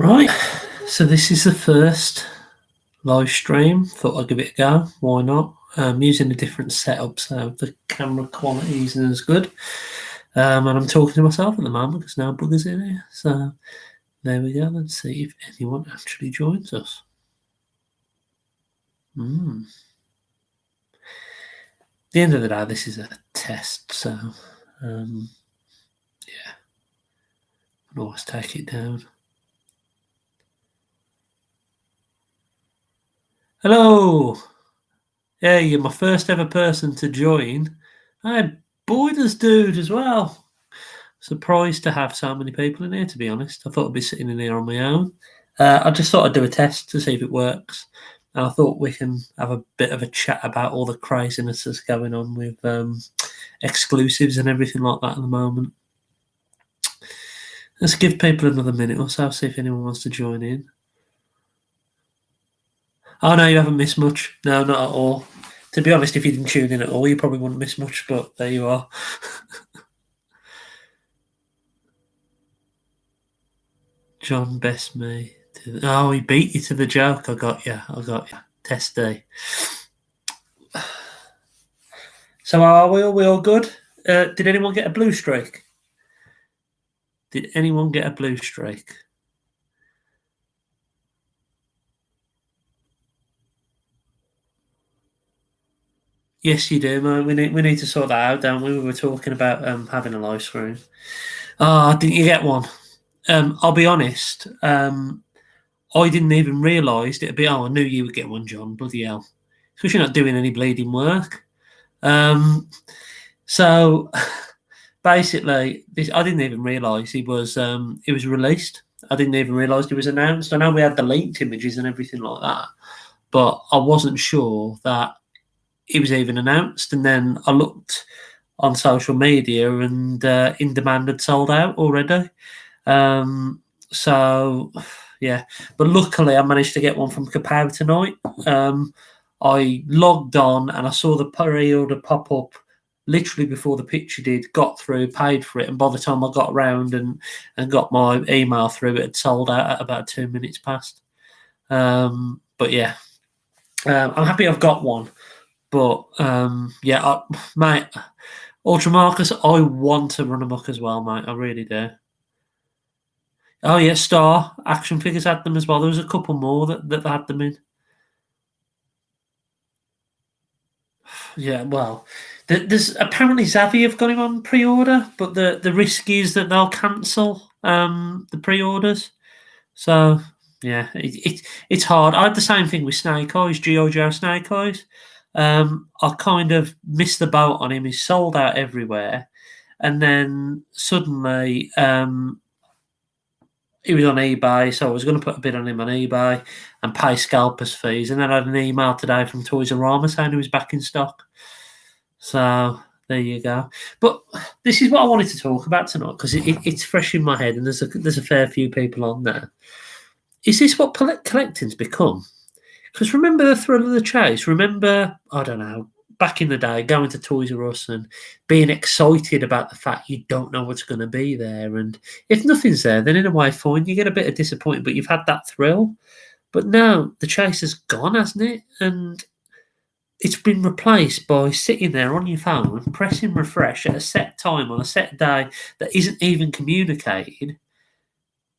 Right, so this is the first live stream. Thought I'd give it a go. Why not? I'm using a different setup, so the camera quality isn't as good. And I'm talking to myself at the moment because no buggers in here. So there we go. Let's see if anyone actually joins us. At the end of the day, this is a test, so yeah, I can always take it down. Hello. Yeah, you're my first ever person to join. I had Boyders Dude as well. Surprised to have so many people in here, to be honest. I thought I'd be sitting in here on my own. I just thought I'd do a test to see if it works. And I thought we can have a bit of a chat about all the craziness that's going on with exclusives and everything like that at the moment. Let's give people another minute or so, see if anyone wants to join in. Oh, no, you haven't missed much. No, not at all. To be honest, if you didn't tune in at all, you probably wouldn't miss much, but there you are. John best me. Oh, he beat you to the joke. I got you. Test day. So are we? Are we all good? Did anyone get a blue streak? Did anyone get a blue streak? Yes, you do, man. We need to sort that out, don't we? We were talking about having a live stream. Oh, didn't you get one? I'll be honest. I didn't even realise it'd be. Oh, I knew you would get one, John. Bloody hell! Because you're not doing any bleeding work. So basically, I didn't even realise he was released. I didn't even realise he was announced. I know we had the leaked images and everything like that, but I wasn't sure that it was even announced. And then I looked on social media, and In Demand had sold out already. So yeah, but luckily I managed to get one from Kapow tonight. I logged on and I saw the pre-order pop up literally before the picture did, got through, paid for it, and by the time I got around and got my email through, it had sold out at about 2 minutes past. But yeah, I'm happy I've got one. But mate, Ultra Marcus, I want to run amok as well, mate. I really do. Oh yeah, Star Action Figures had them as well. There was a couple more that had them in. Yeah, well, there's apparently Xavi have got him on pre-order, but the risk is that they'll cancel the pre-orders. So yeah, it's hard. I had the same thing with Snake Eyes, G.I. Joe Snake Eyes. I kind of missed the boat on him. He's sold out everywhere, and then suddenly he was on eBay, so I was going to put a bid on him on eBay and pay scalpers fees. And then I had an email today from Toys R Us saying he was back in stock. So there you go. But this is what I wanted to talk about tonight because it's fresh in my head, and there's a fair few people on there. Is this what collecting's become? Because remember the thrill of the chase? Remember, I don't know, back in the day, going to Toys R Us and being excited about the fact you don't know what's going to be there. And if nothing's there, then in a way, fine, you get a bit of disappointment, but you've had that thrill. But now the chase has gone, hasn't it? And it's been replaced by sitting there on your phone, pressing refresh at a set time on a set day that isn't even communicated.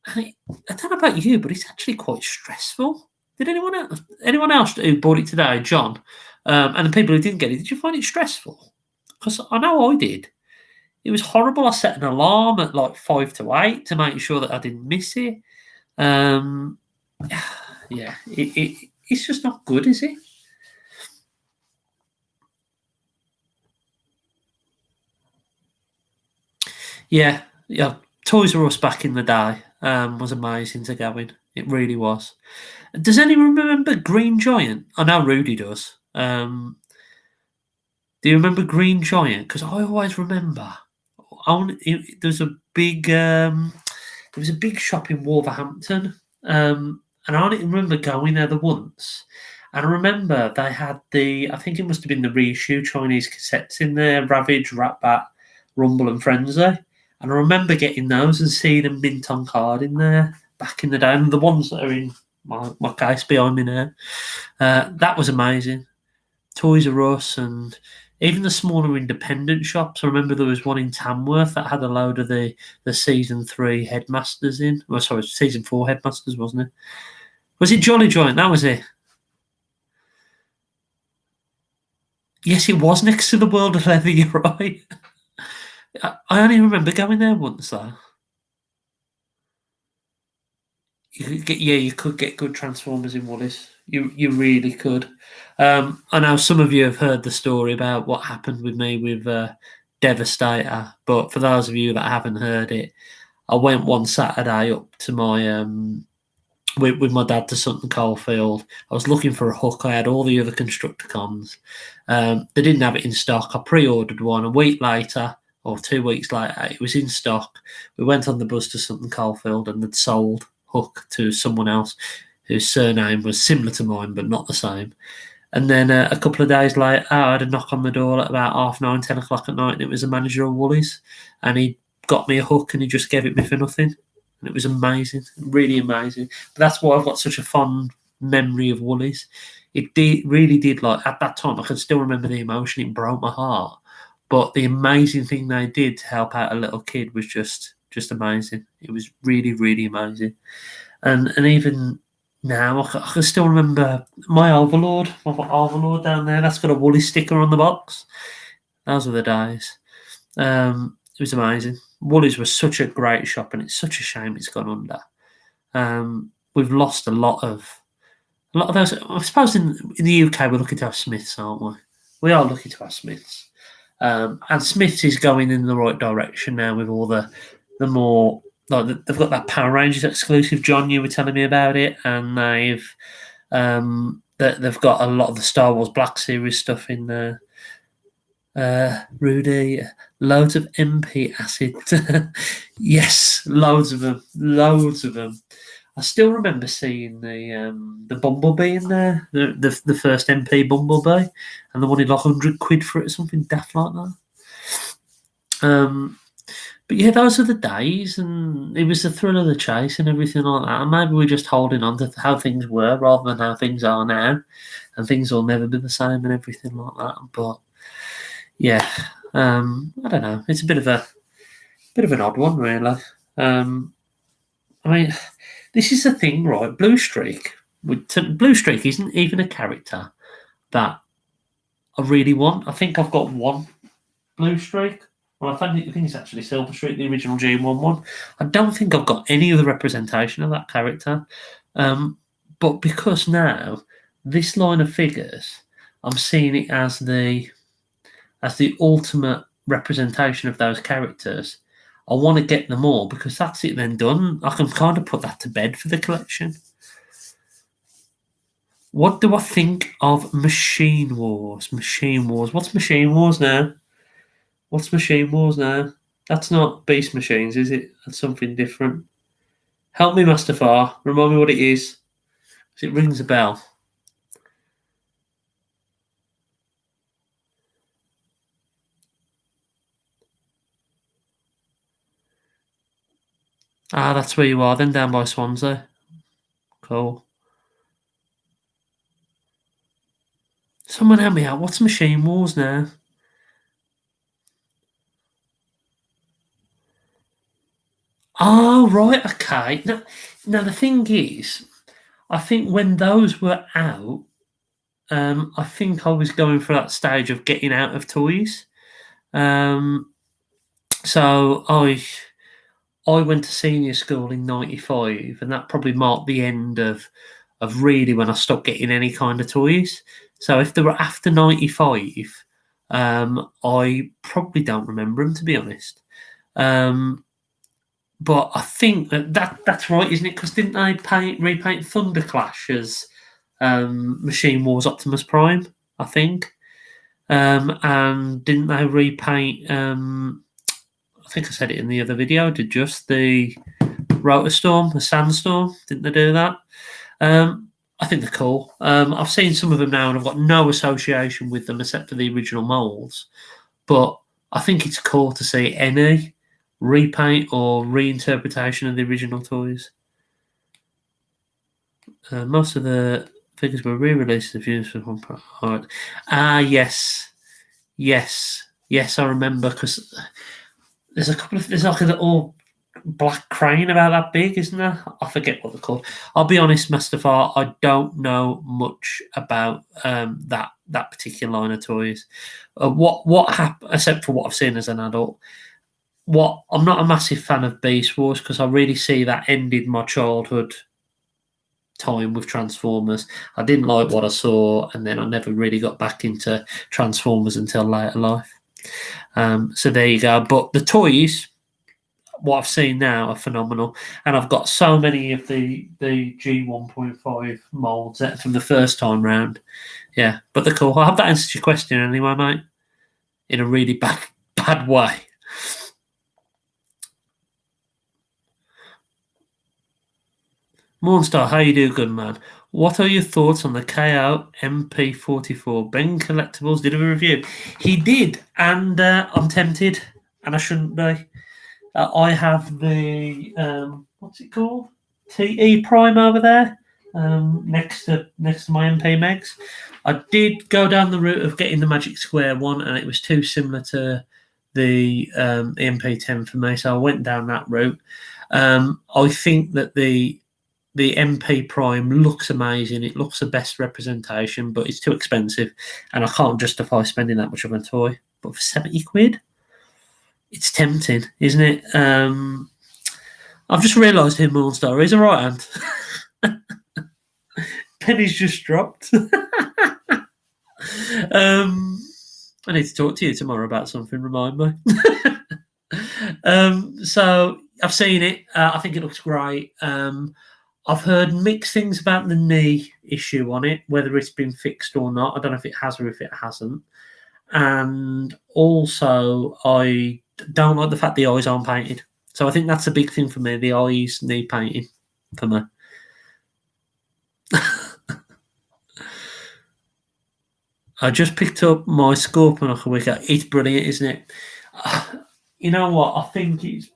And I don't know about you, but it's actually quite stressful. Did anyone else who bought it today, John, and the people who didn't get it, did you find it stressful? Because I know I did. It was horrible. I set an alarm at like 5 to 8 to make sure that I didn't miss it. Yeah, it's just not good, is it? Yeah. Toys R Us back in the day was amazing to go in. It really was. Does anyone remember Green Giant? I know Rudy does. Do you remember Green Giant? Because I always remember. There's a big shop in Wolverhampton, and I only remember going there the once. And I remember they had I think it must have been the reissue Chinese cassettes in there, Ravage, Ratbat, Rumble and Frenzy. And I remember getting those and seeing them mint on card in there back in the day, and the ones that are in my case behind me now. That was amazing. Toys R Us and even the smaller independent shops. I remember there was one in Tamworth that had a load of the season 3 headmasters in. Well, sorry, season 4 headmasters, wasn't it? Was it Jolly Joint? That was it. Yes, it was next to the World of Leather. You're right. I only remember going there once though. You could get good Transformers in Woolies. You really could. I know some of you have heard the story about what happened with me with Devastator, but for those of you that haven't heard it, I went one Saturday up to my with my dad to Sutton Coldfield. I was looking for a hook. I had all the other Constructicons. They didn't have it in stock. I pre-ordered one. A week later, or 2 weeks later, it was in stock. We went on the bus to Sutton Coldfield and they'd sold Hook to someone else whose surname was similar to mine but not the same. And then a couple of days later, I had a knock on the door at about 9:30, 10 o'clock at night, and it was the manager of Woolies. And he got me a hook and he just gave it me for nothing. And it was amazing, really amazing. But that's why I've got such a fond memory of Woolies. It really did, like, at that time, I can still remember the emotion. It broke my heart. But the amazing thing they did to help out a little kid was just amazing. It was really, really amazing. And even now, I can still remember my Overlord down there. That's got a Woolly sticker on the box. Those were the days. It was amazing. Woolies was such a great shop, and it's such a shame it's gone under. We've lost a lot of those. I suppose in the UK we're lucky to have Smiths, aren't we? We are lucky to have Smiths, and Smiths is going in the right direction now with all the more, like, they've got that Power Rangers exclusive. John, you were telling me about it, and they've got a lot of the Star Wars Black Series stuff in there. Rudy, loads of MP acid. Yes, loads of them. I still remember seeing the Bumblebee in there, the first MP Bumblebee, and they wanted like £100 for it, something daft like that. But yeah, those are the days, and it was the thrill of the chase and everything like that. And maybe we're just holding on to how things were rather than how things are now, and things will never be the same and everything like that. But yeah, I don't know. It's a bit of an odd one, really. I mean, this is the thing, right? Blue Streak isn't even a character that I really want. I think I've got one Blue Streak. Well, I think it's actually Silver Streak, the original G1 one. I don't think I've got any other representation of that character. But because now this line of figures, I'm seeing it as the ultimate representation of those characters. I want to get them all because that's it then done. I can kind of put that to bed for the collection. What do I think of Machine Wars? What's Machine Wars now? What's Machine Wars now? That's not Beast Machines, is it? That's something different. Help me, Master Far. Remind me what it is. Because it rings a bell. Ah, that's where you are then, down by Swansea. Cool. Someone help me out. What's Machine Wars now? Oh, right, okay. Now the thing is, I think when those were out, I think I was going for that stage of getting out of toys. So I went to senior school in '95, and that probably marked the end of really when I stopped getting any kind of toys. So if they were after '95, I probably don't remember them, to be honest. But I think that's right, isn't it? Because didn't they repaint Thunder Clash as Machine Wars Optimus Prime? I think, and didn't they repaint? I think I said it in the other video. Did just the Rotor Storm, the Sandstorm? Didn't they do that? I think they're cool. I've seen some of them now, and I've got no association with them except for the original molds. But I think it's cool to see any repaint or reinterpretation of the original toys. Most of the figures were re-released of views from Alright. Yes, I remember because there's like a little black crane about that big, isn't there? I forget what they're called. I'll be honest, Mustafar, I don't know much about that particular line of toys. What happened, except for what I've seen as an adult. What I'm not a massive fan of Beast Wars because I really see that ended my childhood time with Transformers. I didn't like what I saw, and then I never really got back into Transformers until later life. So there you go. But the toys, what I've seen now, are phenomenal, and I've got so many of the G1.5 molds from the first time round. Yeah, but they're cool. I hope that answers your question anyway, mate. In a really bad way. Mornstar, how you do, good man? What are your thoughts on the KO MP44? Ben Collectibles did a review. He did, and I'm tempted, and I shouldn't be. I have the what's it called? TE Prime over there, next to my MP Megs. I did go down the route of getting the Magic Square one, and it was too similar to the MP10 for me, so I went down that route. I think that the MP Prime looks amazing. It looks the best representation, but it's too expensive, and I can't justify spending that much on a toy. But for £70, it's tempting, isn't it? I've just realised who Mornstar is. A right hand. Penny's just dropped. I need to talk to you tomorrow about something. Remind me. So I've seen it. I think it looks great. I've heard mixed things about the knee issue on it, whether it's been fixed or not. I don't know if it has or if it hasn't. And also, I don't like the fact the eyes aren't painted. So I think that's a big thing for me. The eyes need painting for me. I just picked up my Scorponok a week ago. It's brilliant, isn't it? You know what? I think it's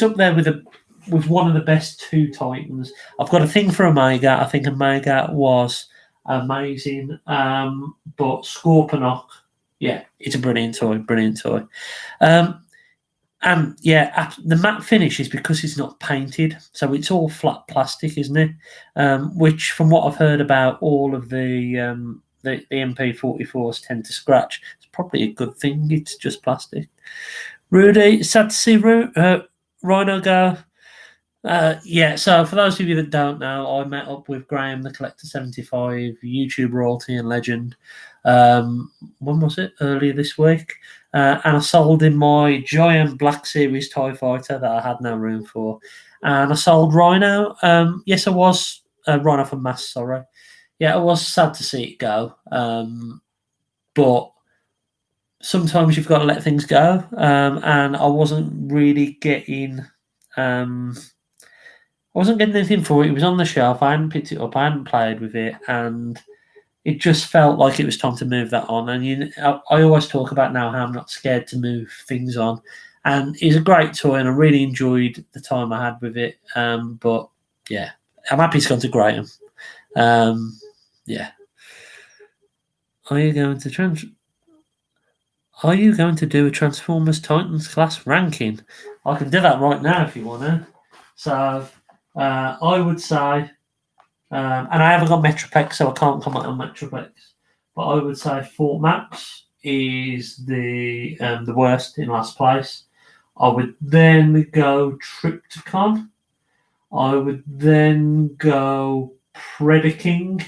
up there with one of the best two Titans. I've got a thing for Omega. I think Omega was amazing. But Scorponok, yeah, it's a brilliant toy. And yeah, the matte finish is because it's not painted, so it's all flat plastic, isn't it? Which, from what I've heard about, all of the MP44s tend to scratch. It's probably a good thing. It's just plastic. Rudy, sad to see Rhino go. Yeah, so for those of you that don't know, I met up with Graham, the Collector 75, YouTube royalty and legend. When was it? Earlier this week. And I sold him my giant Black Series TIE Fighter that I had no room for. And I sold Rhino. Yes, I was. Rhino from Mass, sorry. Yeah, it was sad to see it go. But sometimes you've got to let things go. And I wasn't really getting... I wasn't getting anything for it. It was on the shelf. I hadn't picked it up. I hadn't played with it. And it just felt like it was time to move that on. And I always talk about now how I'm not scared to move things on. And it's a great toy, and I really enjoyed the time I had with it. But yeah, I'm happy it's gone to Graham. Yeah. Are you going to do a Transformers Titans class ranking? I can do that right now if you want to. So I would say, and I haven't got Metroplex, so I can't comment on Metroplex, but I would say Fort Max is the worst in last place. I would then go Triptychon. I would then go Predaking,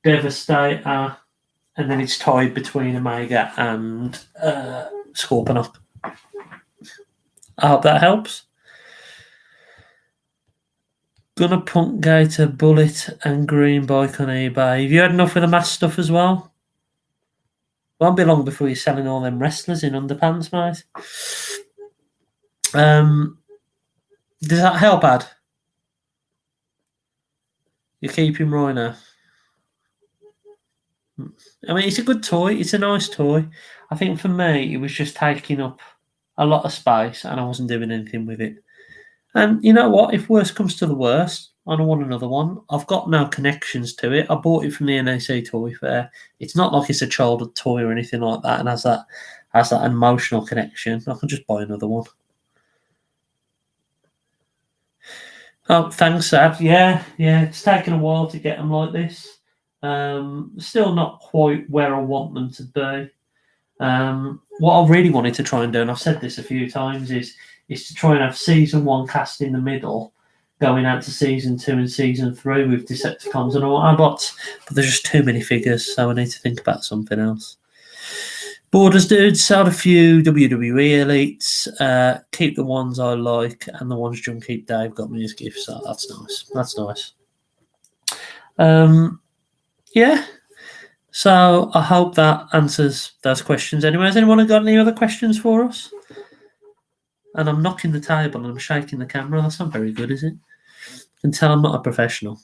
Devastator, and then it's tied between Omega and Scorponok. I hope that helps. Gonna Punk Gator, Bullet, and Green Bike on eBay. Have you had enough of the mass stuff as well? Won't be long before you're selling all them wrestlers in underpants, mate. Does that help, Ad? You're keeping Rhino. I mean, it's a good toy. It's a nice toy. I think for me, it was just taking up a lot of space, and I wasn't doing anything with it. And you know what? If worst comes to the worst, I don't want another one. I've got no connections to it. I bought it from the NAC Toy Fair. It's not like it's a childhood toy or anything like that, and has that emotional connection. I can just buy another one. Oh, thanks, Ab. Yeah. It's taken a while to get them like this. Still not quite where I want them to be. What I really wanted to try and do, and I've said this a few times, is to try and have season one cast in the middle, going out to season two and season three with Decepticons and Autobots. But there's just too many figures, so I need to think about something else. Borders dude, sold a few WWE elites. Keep the ones I like, and the ones Junkie Dave got me as gifts. So that's nice. That's nice. Yeah. So I hope that answers those questions. Anyway, has anyone got any other questions for us? And I'm knocking the table and I'm shaking the camera. That's not very good, is it? You can tell I'm not a professional.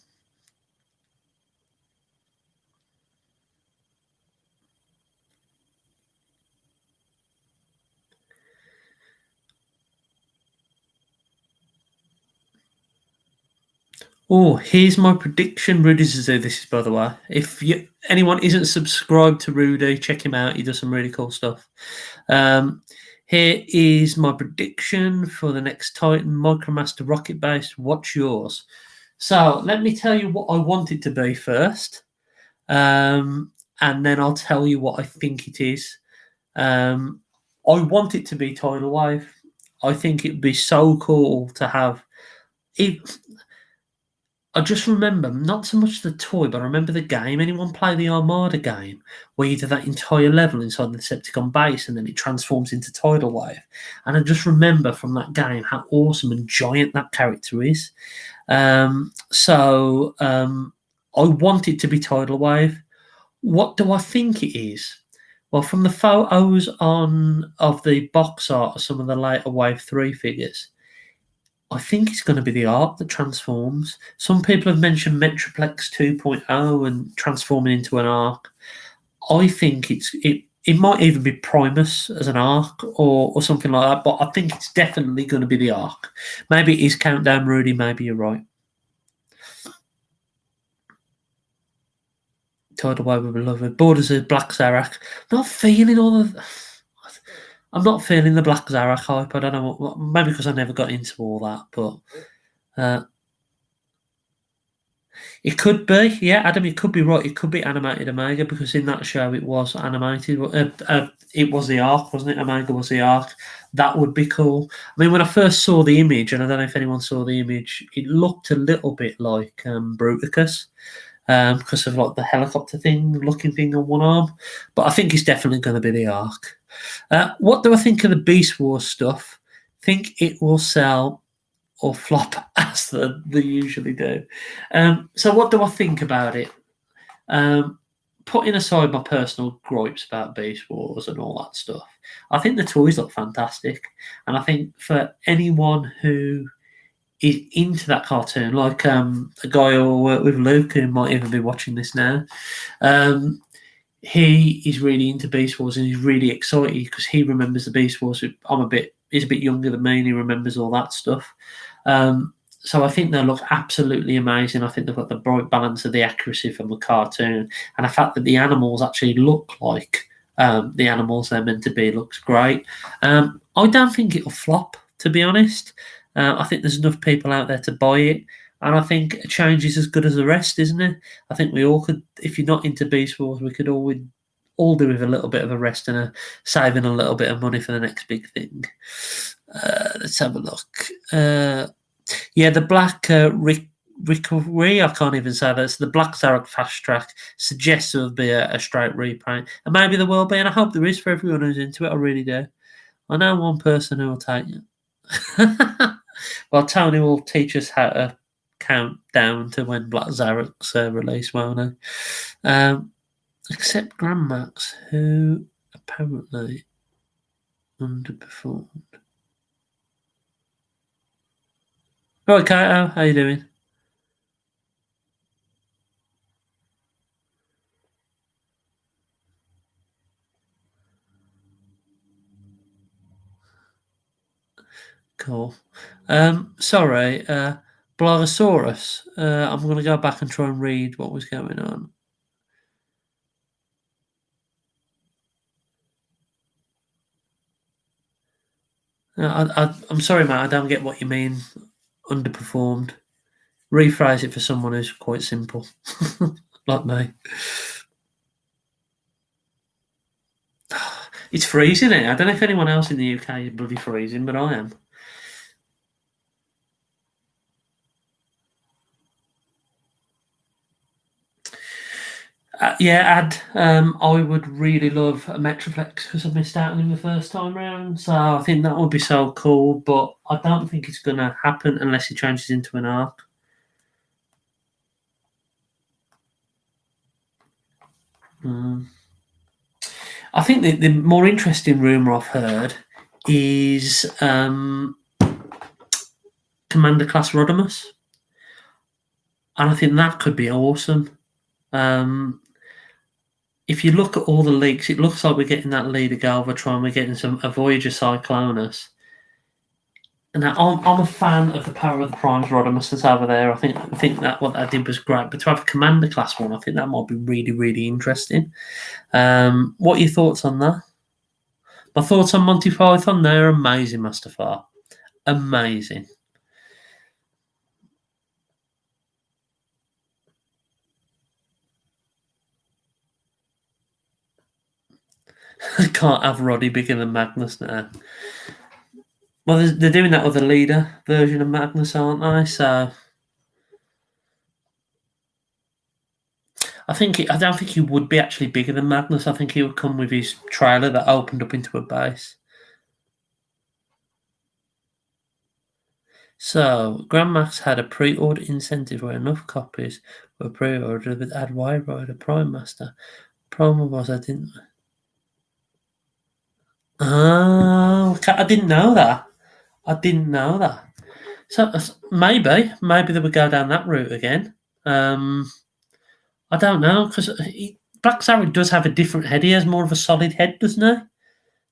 Oh, here's my prediction. Rudy Suzu, this is by the way. If anyone isn't subscribed to Rudy, check him out. He does some really cool stuff. Here is my prediction for the next Titan Micromaster Rocket Base. What's yours? So let me tell you what I want it to be first, and then I'll tell you what I think it is. I want it to be Tidal Wave. I think it'd be so cool to have it. I just remember not so much the toy, but I remember the game. Anyone play the Armada game where you do that entire level inside the Decepticon base and then it transforms into Tidal Wave? And I just remember from that game how awesome and giant that character is. I want it to be Tidal Wave. What do I think it is? Well, from the photos of the box art of some of the later Wave 3 figures, I think it's going to be the art that transforms. Some people have mentioned Metroplex 2.0 and transforming into an arc. I think it might even be Primus as an arc or something like that, but I think it's definitely going to be the arc. Maybe it is Countdown Rudy, maybe you're right. Tidal Wave would be lovely. Borders of Black Zarak. Not feeling all of. I'm not feeling the Black Zarak hype. I don't know. Maybe because I never got into all that, but it could be. Yeah, Adam, you could be right. It could be animated Omega because in that show it was animated. It was the arc, wasn't it? Omega was the arc. That would be cool. I mean, when I first saw the image, and I don't know if anyone saw the image, it looked a little bit like Bruticus. Because of like the helicopter looking thing on one arm, but I think it's definitely going to be the arc. What do I think of the Beast Wars stuff? Think it will sell or flop as they usually do. So what do I think about it? Putting aside my personal gripes about Beast Wars and all that stuff, I think the toys look fantastic, and I think for anyone who is into that cartoon, like a guy who worked with Luke, who might even be watching this now. He is really into Beast Wars and he's really excited because he remembers the Beast Wars. He's a bit younger than me and he remembers all that stuff. So I think they look absolutely amazing. I think they've got the bright balance of the accuracy from the cartoon and the fact that the animals actually look like the animals they're meant to be looks great. I don't think it'll flop, to be honest. I think there's enough people out there to buy it. And I think a change is as good as the rest, isn't it? I think we all could, if you're not into Beast Wars, we could all do with a little bit of a rest and saving a little bit of money for the next big thing. Let's have a look. The Black Recovery, I can't even say that. It's the Black Zarak Fast Track suggests there will be a straight repaint. And maybe there will be, and I hope there is for everyone who's into it. I really do. I know one person who will take it. Well, Tony will teach us how to count down to when Black Zarak's release, won't he? Except Grandmax, who apparently underperformed. Right, Kato, how you doing? Cool. Sorry, Blogosaurus. I'm going to go back and try and read what was going on. I'm sorry, mate. I don't get what you mean. Underperformed. Rephrase it for someone who's quite simple, like me. It's freezing, I don't know if anyone else in the UK is bloody freezing, but I am. I would really love a Metroplex because I missed out on him the first time round. So I think that would be so cool, but I don't think it's going to happen unless he changes into an arc. I think the more interesting rumour I've heard is Commander Class Rodimus. And I think that could be awesome. If you look at all the leaks, it looks like we're getting that Leader Galvatron, we're getting a Voyager Cyclonus. And I'm a fan of the Power of the Primes Rodimus that's over there. I think that what that did was great. But to have a Commander Class one, I think that might be really, really interesting. What are your thoughts on that? My thoughts on Monty Python, they're amazing, Mustafa. Amazing. I can't have Roddy bigger than Magnus now. Well, they're doing that with the Leader version of Magnus, aren't they? So I don't think he would be actually bigger than Magnus. I think he would come with his trailer that opened up into a base. So Grandmax had a pre-order incentive where enough copies were pre-ordered with Add Wide Rider Prime Master. Problem was I didn't. Oh, I didn't know that. I didn't know that. So maybe they would go down that route again. I don't know because Black Sarah does have a different head. He has more of a solid head, doesn't he?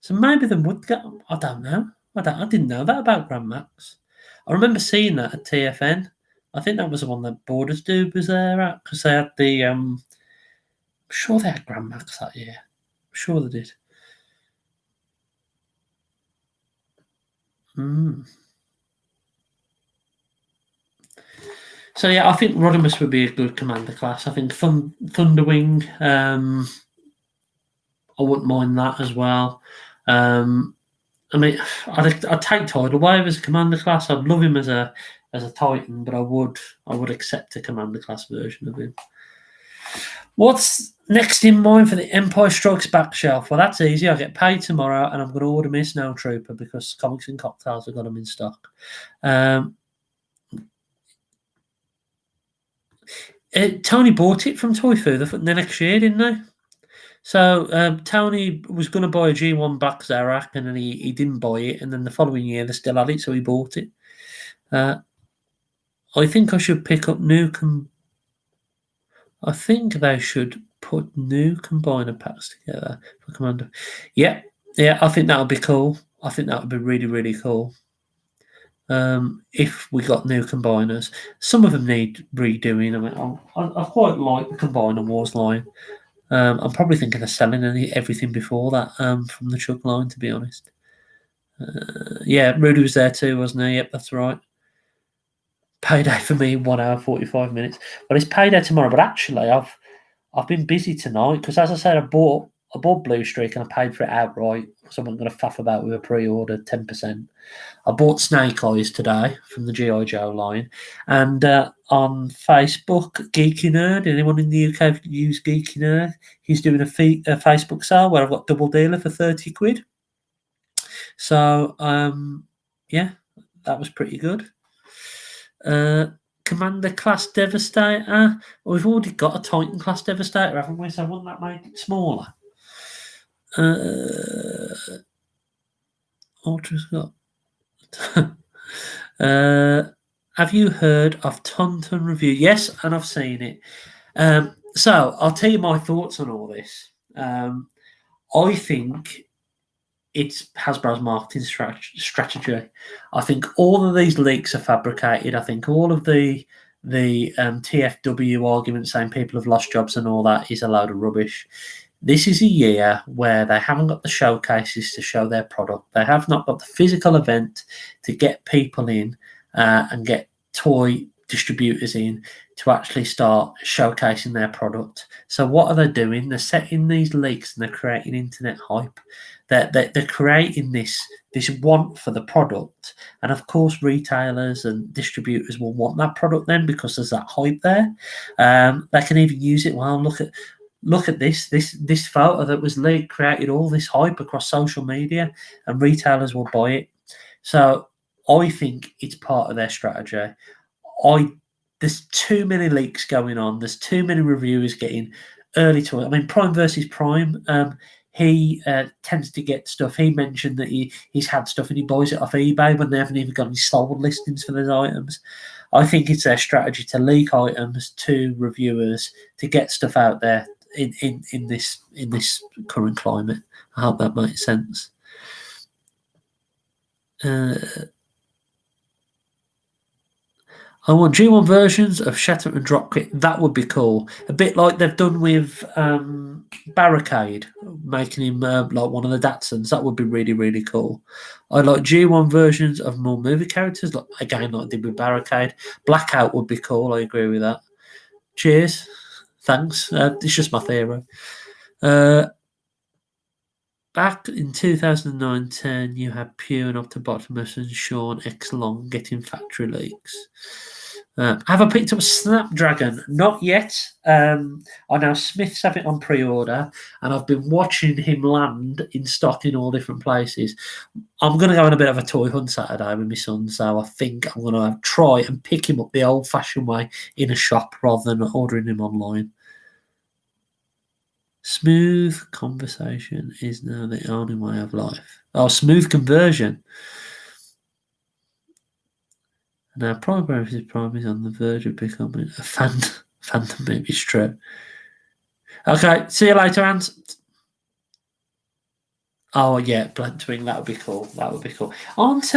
So maybe they would go. I don't know. I didn't know that about Grand Max. I remember seeing that at TFN. I think that was the one that Borders Dude was there at because they had the. I'm sure they had Grand Max that year. I'm sure they did. So yeah, I think Rodimus would be a good commander class. I think Thunderwing. I wouldn't mind that as well. I mean, I'd take Tidal Wave as a commander class. I'd love him as a Titan, but I would accept a commander class version of him. What's next in mind for the Empire Strikes Back shelf? Well, that's easy. I get paid tomorrow, and I'm going to order me a Snow Trooper because Comics and Cocktails have got them in stock. Tony bought it from Toy Food the next year, didn't they? So Tony was going to buy a G1 Black Zarak, and then he didn't buy it, and then the following year they still had it, so he bought it. I think I should pick up new. I think they should put new combiner packs together for Commander. Yeah, I think that would be cool. I think that would be really, really cool. If we got new combiners, some of them need redoing. I mean, I quite like the Combiner Wars line. I'm probably thinking of selling everything before that from the Chug line, to be honest. Yeah, Rudy was there too, wasn't he? Yep, that's right. Payday for me, 1 hour 45 minutes. Well, it's payday tomorrow, but actually, I've been busy tonight because, as I said, I bought Blue Streak and I paid for it outright because I wasn't going to faff about with a pre-order 10%. I bought Snake Eyes today from the G.I. Joe line, and on Facebook, Geeky Nerd. Anyone in the UK use Geeky Nerd? He's doing a Facebook sale where I've got double dealer for 30 quid. So yeah, that was pretty good. Commander Class Devastator. Well, we've already got a Titan Class Devastator, haven't we? So wouldn't that make it smaller? Ultra's got. Have you heard of Tauntaun Review? Yes, and I've seen it. So I'll tell you my thoughts on all this. I think it's Hasbro's marketing strategy. I think all of these leaks are fabricated. I think all of the TFW arguments saying people have lost jobs and all that is a load of rubbish. This is a year where they haven't got the showcases to show their product. They have not got the physical event to get people in and get toy distributors in to actually start showcasing their product. So what are they doing? They're setting these leaks and they're creating internet hype. They're creating this want for the product, and of course retailers and distributors will want that product then because there's that hype there. They can even use it. Well, look at this photo that was leaked, created all this hype across social media, and retailers will buy it. So I think it's part of their strategy. There's too many leaks going on. There's too many reviewers getting early to it. I mean, Prime versus Prime. He tends to get stuff. He mentioned that he's had stuff and he buys it off eBay when they haven't even got any sold listings for those items. I think it's their strategy to leak items to reviewers to get stuff out there in this current climate. I hope that makes sense. I want G1 versions of Shatter and Dropkick. That would be cool. A bit like they've done with Barricade, making him like one of the Datsuns. That would be really, really cool. I'd like G1 versions of more movie characters, like I did with Barricade. Blackout would be cool. I agree with that. Cheers. Thanks. It's just my theory. Back in 2009-10, you had Pew and Octobotimus and Sean X Long getting factory leaks. Have I picked up Snapdragon? Not yet. I know Smiths have it on pre-order, and I've been watching him land in stock in all different places. I'm going to go on a bit of a toy hunt Saturday with my son, so I think I'm going to try and pick him up the old-fashioned way in a shop rather than ordering him online. Smooth conversation is now the only way of life. Oh, smooth conversion. Now, Prime versus Prime is on the verge of becoming a phantom baby strip. Okay, see you later, Ant. Oh, yeah, Blentwing, that would be cool. That would be cool. Aren't,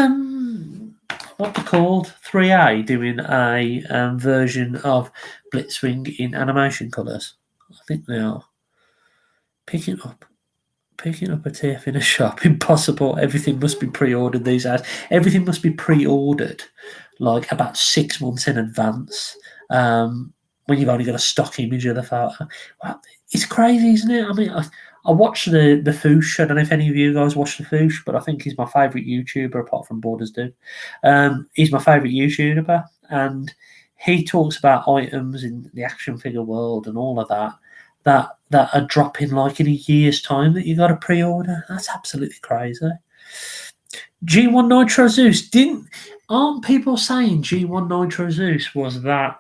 what they're called, 3A doing a version of Blitzwing in animation colours? I think they are. Picking up a TF in a shop, impossible. Everything must be pre-ordered these days. Everything must be pre-ordered like about 6 months in advance when you've only got a stock image of the photo. Well, it's crazy, isn't it? I mean, I watched the Foosh. I don't know if any of you guys watch the Foosh, but I think he's my favourite YouTuber apart from Borders Dude. He's my favourite YouTuber, and he talks about items in the action figure world and all of that are dropping like in a year's time that you got to pre-order. That's absolutely crazy. G1 Nitro Zeus aren't people saying G1 Nitro Zeus was that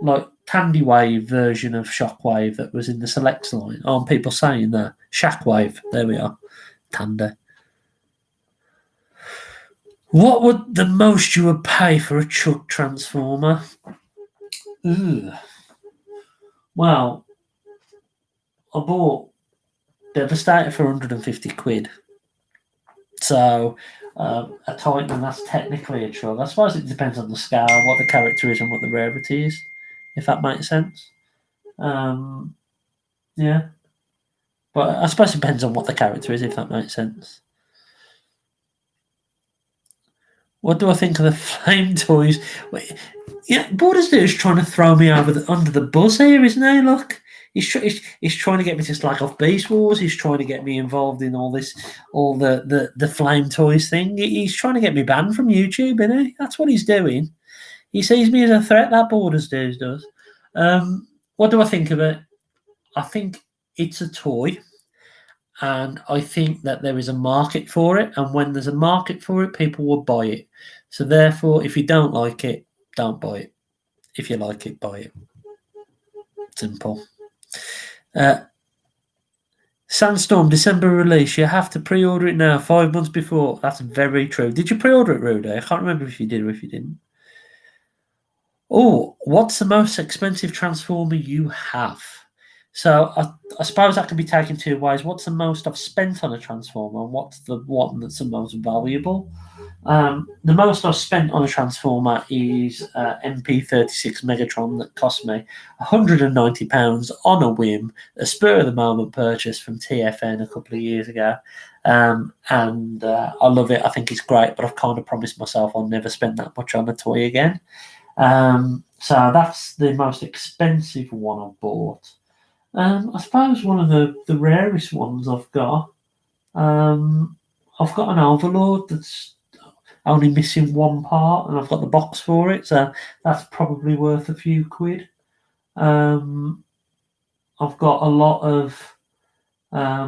like Tandy Wave version of Shockwave that was in the Selects line? Aren't people saying that? Shockwave, there we are. Tandy. What would the most you would pay for a Chug Transformer? Ugh. Well, I bought Devastator for 150 quid. So a Titan, that's technically a Chug. I suppose it depends on the scale, what the character is and what the rarity is, if that makes sense. Yeah. But I suppose it depends on what the character is, if that makes sense. What do I think of the flame toys? Wait, yeah, Borders Dude is trying to throw me under the bus here, isn't he? Look, he's trying to get me to slag off Beast Wars. He's trying to get me involved in all the flame toys thing. He's trying to get me banned from YouTube, isn't he? That's what he's doing. He sees me as a threat. That Borders Dude does. What do I think of it? I think it's a toy. And I think that there is a market for it. And when there's a market for it, people will buy it. So therefore, if you don't like it, don't buy it. If you like it, buy it. Simple. Sandstorm, December release. You have to pre-order it now, 5 months before. That's very true. Did you pre-order it, Rudy? I can't remember if you did or if you didn't. Oh, what's the most expensive Transformer you have? So I suppose that can be taken two ways. What's the most I've spent on a transformer, and what's the one that's the most valuable? The most I've spent on a transformer is MP36 Megatron that cost me £190 on a whim, a spur of the moment purchase from TFN a couple of years ago. And I love it. I think it's great, but I've kind of promised myself I'll never spend that much on a toy again. So that's the most expensive one I've bought. I suppose one of the rarest ones I've got. I've got an Overlord that's only missing one part, and I've got the box for it, so that's probably worth a few quid. I've got a lot of a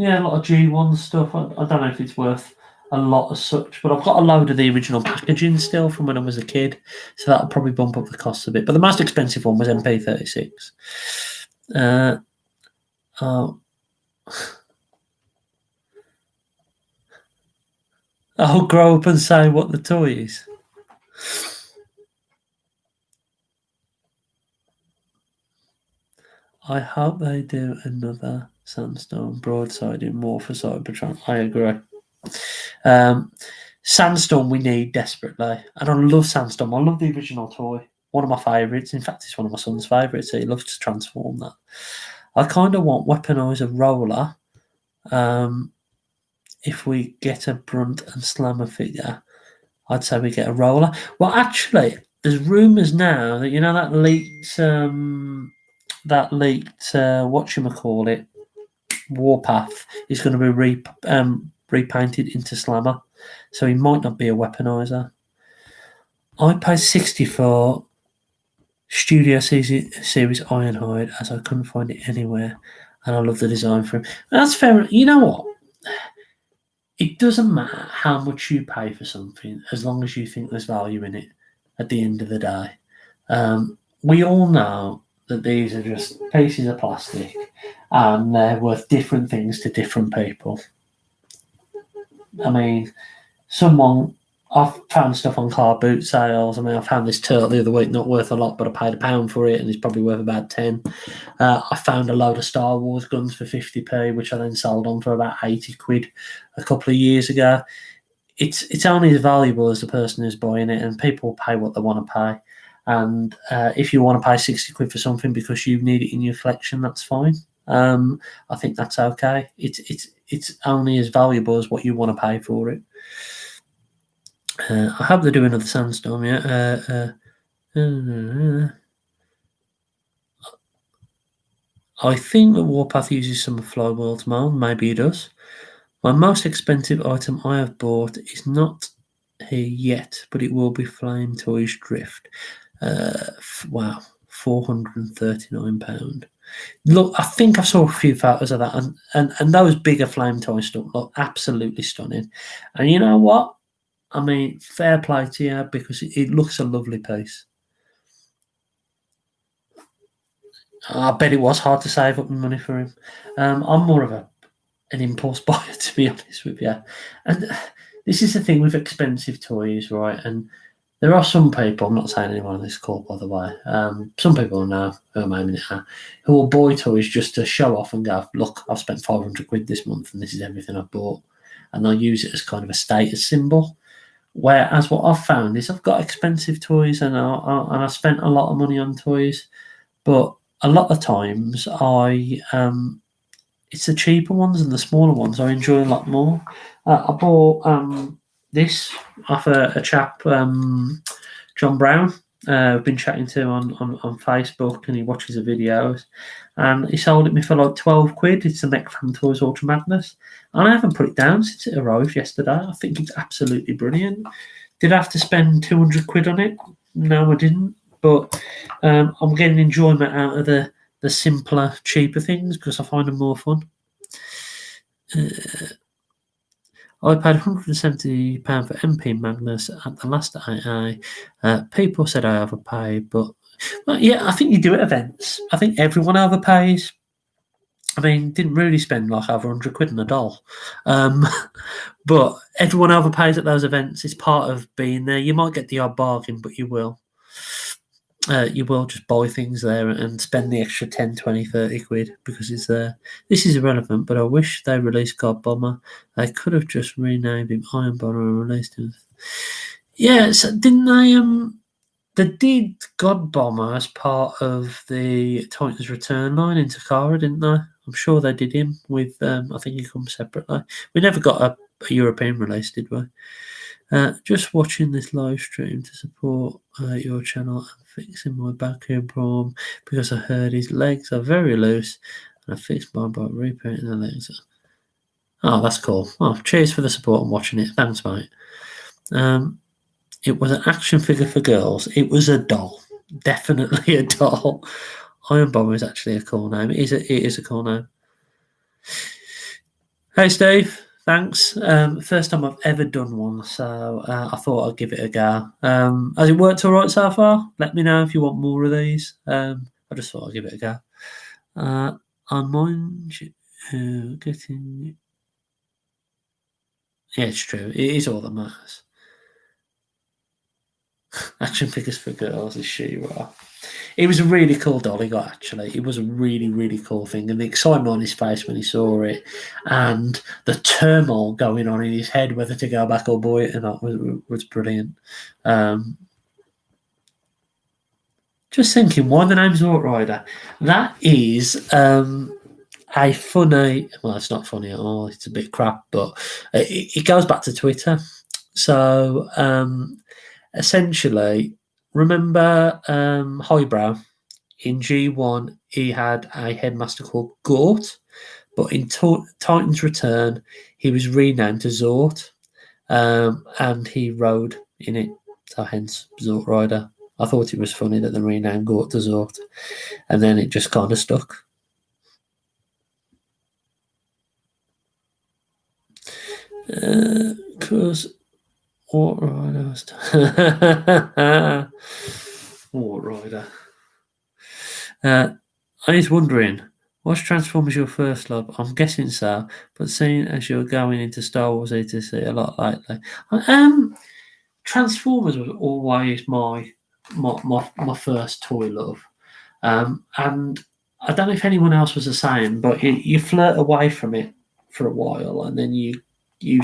lot of G1 stuff. I don't know if it's worth a lot as such, but I've got a load of the original packaging still from when I was a kid, so that'll probably bump up the cost a bit. But the most expensive one was MP36. I'll grow up and say what the toy is. I hope they do another Sandstone broadside in War for Cybertron. I agree. Sandstorm we need desperately, and I love Sandstorm. I love the original toy. One of my favourites. In fact, it's one of my son's favourites. He loves to transform that. I kind of want Weaponizer Roller. If we get a Brunt and Slammer figure, I'd say we get a Roller. Well, actually, there's rumours now that that leaked whatchamacallit, Warpath is going to be repainted into Slammer, so he might not be a Weaponizer. I paid 60 for Studio Series Ironhide, as I couldn't find it anywhere, and I love the design for him. That's fair. You know what? It doesn't matter how much you pay for something, as long as you think there's value in it at the end of the day. We all know that these are just pieces of plastic, and they're worth different things to different people. I mean, I've found stuff on car boot sales. I mean, I found this turtle the other week, not worth a lot, but I paid £1 for it, and it's probably worth about 10. I found a load of Star Wars guns for 50p, which I then sold on for about 80 quid a couple of years ago. It's only as valuable as the person who's buying it, and people pay what they want to pay. And if you want to pay 60 quid for something because you need it in your collection, that's fine. I think that's okay. It's only as valuable as what you want to pay for it. I hope they're doing another Sandstorm. Yeah. I think that Warpath uses some of Flyworld's mold. Maybe he does. My most expensive item I have bought is not here yet, but it will be Flame Toys Drift. Wow, £439. Look, I think I saw a few photos of that, and those bigger Flame Toys stuff look absolutely stunning. And you know what? I mean, fair play to you, because it looks a lovely piece. I bet it was hard to save up money for him. I'm more of an impulse buyer, to be honest with you. And this is the thing with expensive toys, right? And there are some people, I'm not saying anyone on this call, by the way, some people I know who will buy toys just to show off and go, look, I've spent 500 quid this month and this is everything I've bought. And they'll use it as kind of a status symbol. Whereas what I've found is I've got expensive toys and I spent a lot of money on toys, but a lot of times it's the cheaper ones and the smaller ones I enjoy a lot more. I bought this off a chap, John Brown. I've been chatting to him on Facebook, and he watches the videos, and he sold it me for like 12 quid. It's the Mech Fan Toys Ultra Magnus, and I haven't put it down since it arrived yesterday. I think it's absolutely brilliant. Did I have to spend 200 quid on it? No, I didn't, but I'm getting enjoyment out of the simpler, cheaper things because I find them more fun. I paid £170 for MP Magnus at the last AA. People said I overpaid, but yeah, I think you do at events. I think everyone overpays. I mean, didn't really spend like over 100 quid on a doll. But everyone overpays at those events. It's part of being there. You might get the odd bargain, but you will. you will just buy things there and spend the extra 10, 20, 30 quid because it's there. This is irrelevant, but I wish they released God Bomber. They could have just renamed him Iron Bomber and released him. Yeah, so didn't they? They did God Bomber as part of the Titans Return line into Takara, didn't they? I'm sure they did him with. I think he comes separately. We never got a European release, did we? Just watching this live stream to support your channel and fixing my backhand problem because I heard his legs are very loose and I fixed mine by repainting the legs. Oh, that's cool. Well, cheers for the support and watching it. Thanks, mate. It was an action figure for girls. It was a doll. Definitely a doll. Iron Bomber is actually a cool name. It is a cool name. Hey, Steve. Thanks. First time I've ever done one, so I thought I'd give it a go. Has it worked all right so far? Let me know if you want more of these. I just thought I'd give it a go. I mind getting. Yeah, it's true. It is all that matters. Action figures for girls is She-Ra. It was a really cool doll he got, actually. It was a really, really cool thing. And the excitement on his face when he saw it and the turmoil going on in his head whether to go back or buy it or not was brilliant. Just thinking, why the name's Xortrider? That is a funny... Well, it's not funny at all. It's a bit crap, but it goes back to Twitter. So, essentially... Remember Highbrow? In G1, he had a headmaster called Gort, but in Titan's Return, he was renamed to Zort, and he rode in it, so hence Xortrider. I thought it was funny that they renamed Gort to Zort, and then it just kind of stuck. Because Xortrider Xortrider. I was wondering, was Transformers your first love? I'm guessing so, but seeing as you're going into Star Wars etc. a lot lately, Transformers was always my first toy love, and I don't know if anyone else was the same, but you flirt away from it for a while, and then you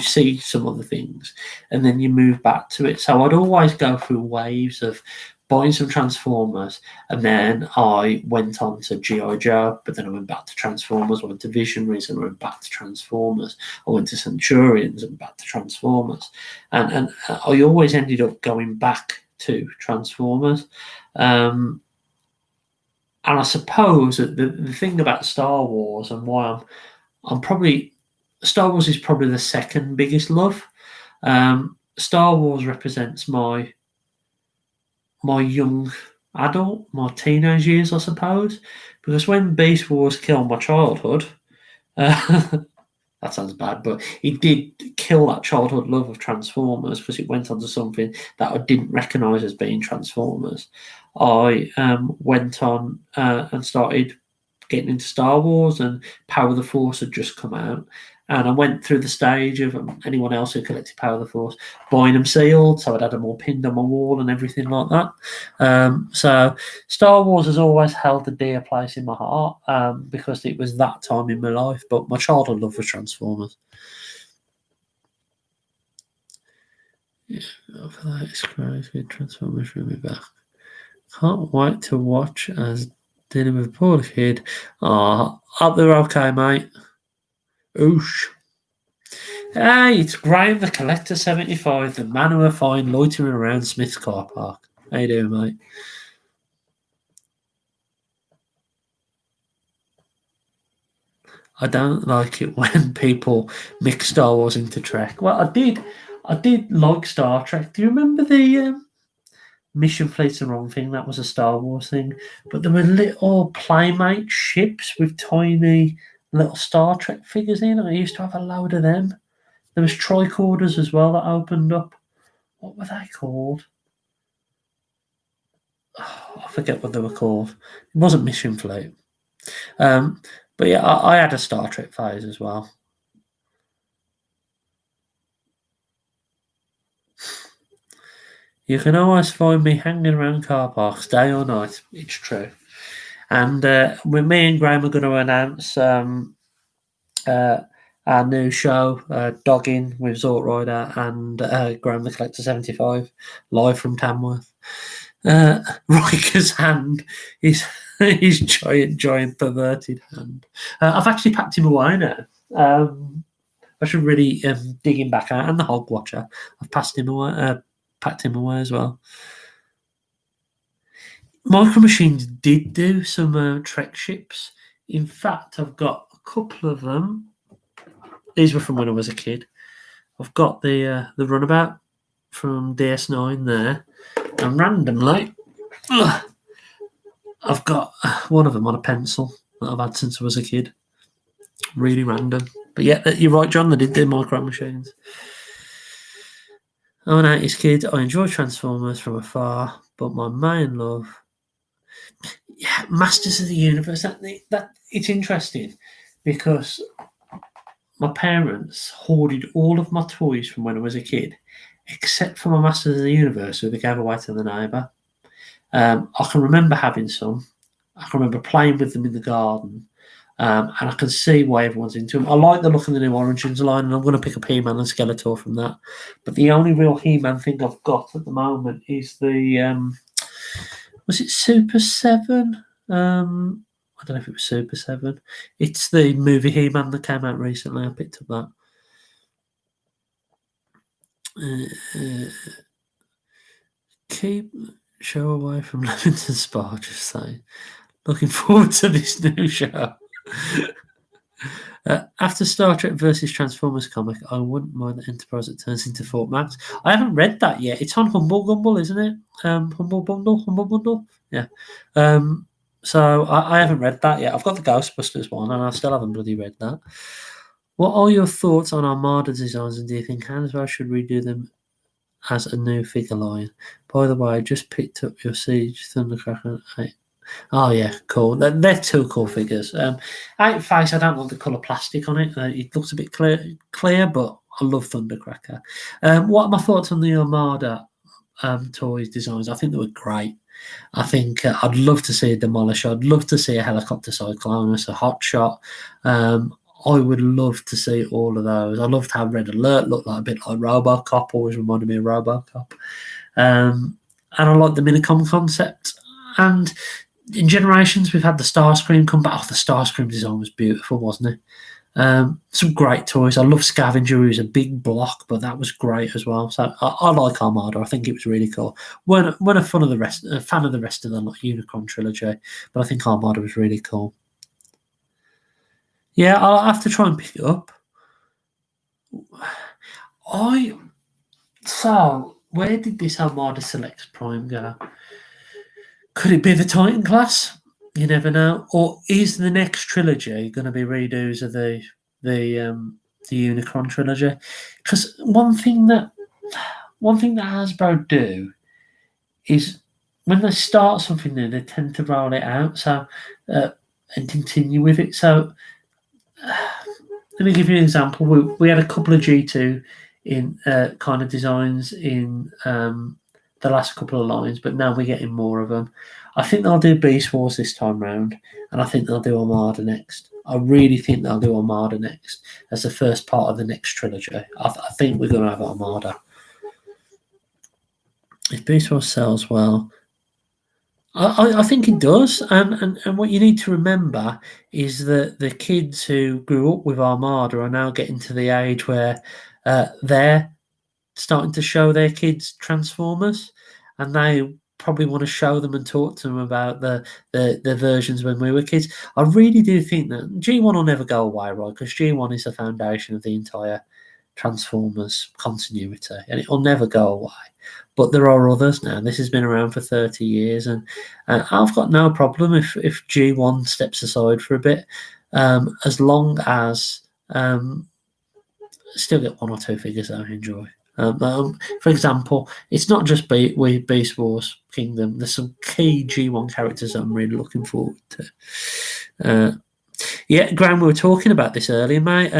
see some other things, and then you move back to it. So I'd always go through waves of buying some Transformers, and then I went on to G.I. Joe, but then I went back to Transformers, I went to Visionaries, and I went back to Transformers. I went to Centurions and back to Transformers. And I always ended up going back to Transformers. And I suppose that the thing about Star Wars and why I'm probably... Star Wars is probably the second biggest love. Star Wars represents my young adult, my teenage years, I suppose, because when Beast Wars killed my childhood, that sounds bad, but it did kill that childhood love of Transformers because it went on to something that I didn't recognise as being Transformers. I went on and started getting into Star Wars, and Power of the Force had just come out. And I went through the stage of anyone else who collected Power of the Force, buying them sealed, so I'd had them all pinned on my wall and everything like that. So Star Wars has always held a dear place in my heart because it was that time in my life. But my childhood love was Transformers. Yeah, it's crazy. Transformers bring me back. Can't wait to watch as Dinner with Paul Kid. Up there, okay, mate. Oosh. Hey, it's Graham the Collector 75, the man who I find loitering around Smith's car park. How you doing, mate? I don't like it when people mix Star Wars into Trek. Well, I did like Star Trek. Do you remember the Mission Fleet's the wrong thing? That was a Star Wars thing. But there were little Playmate ships with tiny little Star Trek figures in. I used to have a load of them. There was tricorders as well that opened up. What were they called? Oh, I forget what they were called. It wasn't Mission Fleet. But yeah, I had a Star Trek phase as well. You can always find me hanging around car parks day or night. It's true. And with me and Graham are going to announce uh, our new show, Dogging with Xortrider and Graham the Collector 75, live from Tamworth. Riker's hand is his giant perverted hand. I've actually packed him away now. I should really dig him back out. And the Hog Watcher, I've packed him away as well. Micro Machines did do some Trek ships. In fact, I've got a couple of them. These were from when I was a kid. I've got the Runabout from DS9 there, and randomly, I've got one of them on a pencil that I've had since I was a kid. Really random. But yeah, you're right, John, they did do Micro Machines. I'm an 80s kid. I enjoy Transformers from afar, but my main love... Yeah, Masters of the Universe. That it's interesting because my parents hoarded all of my toys from when I was a kid, except for my Masters of the Universe, who they gave away to the neighbour. I can remember having some. I can remember playing with them in the garden, and I can see why everyone's into them. I like the look of the new Origins line, and I'm going to pick up He-Man and Skeletor from that. But the only real He-Man thing I've got at the moment is the... was it Super 7? I don't know if it was Super 7. It's the movie He-Man that came out recently. I picked up that. Keep show away from Leamington Spa, just saying. Looking forward to this new show. After Star Trek versus Transformers comic, I wouldn't mind the Enterprise that turns into Fort Max. I haven't read that yet. It's on Humble Gumble, isn't it? Humble Bundle? Yeah. So I haven't read that yet. I've got the Ghostbusters one, and I still haven't bloody read that. What are your thoughts on Armada designs, and do you think Hasbro should redo them as a new figure line? By the way, I just picked up your Siege Thundercracker. Oh yeah, cool. They're two cool figures. Face, I don't like the colour plastic on it. It looks a bit clear, but I love Thundercracker. What are my thoughts on the Armada toys designs? I think they were great. I think I'd love to see a Demolisher. I'd love to see a Helicopter Cyclonus, a Hot Shot. I would love to see all of those. I loved how Red Alert looked like a bit like RoboCop. Always reminded me of RoboCop. And I like the Minicom concept. And in Generations, we've had the Starscream come back. Oh, the Starscream design was beautiful, wasn't it? Some great toys. I love Scavenger, who's a big block, but that was great as well. So I like Armada. I think it was really cool. Weren't a fan of the rest of the Unicron trilogy, but I think Armada was really cool. Yeah, I'll have to try and pick it up. So where did this Armada Select Prime go? Could it be the Titan class? You never know. Or is the next trilogy going to be redos of the Unicron trilogy? Because one thing that Hasbro do is when they start something new, they tend to roll it out and continue with it. So let me give you an example. We had a couple of G2 in kind of designs in the last couple of lines, but now we're getting more of them. I think they'll do Beast Wars this time round, and I think they'll do Armada next. I really think they'll do Armada next as the first part of the next trilogy. I think we're going to have Armada. If Beast Wars sells well, I think it does. And what you need to remember is that the kids who grew up with Armada are now getting to the age where they're starting to show their kids Transformers, and they probably want to show them and talk to them about the versions when we were kids. I really do think that G1 will never go away, right? Because G1 is the foundation of the entire Transformers continuity, and it will never go away. But there are others now. This has been around for 30 years, and I've got no problem if G1 steps aside for a bit, as long as still get one or two figures that I enjoy. For example, it's not just Beast Wars Kingdom. There's some key G1 characters that I'm really looking forward to. Yeah, Graham, we were talking about this earlier, mate.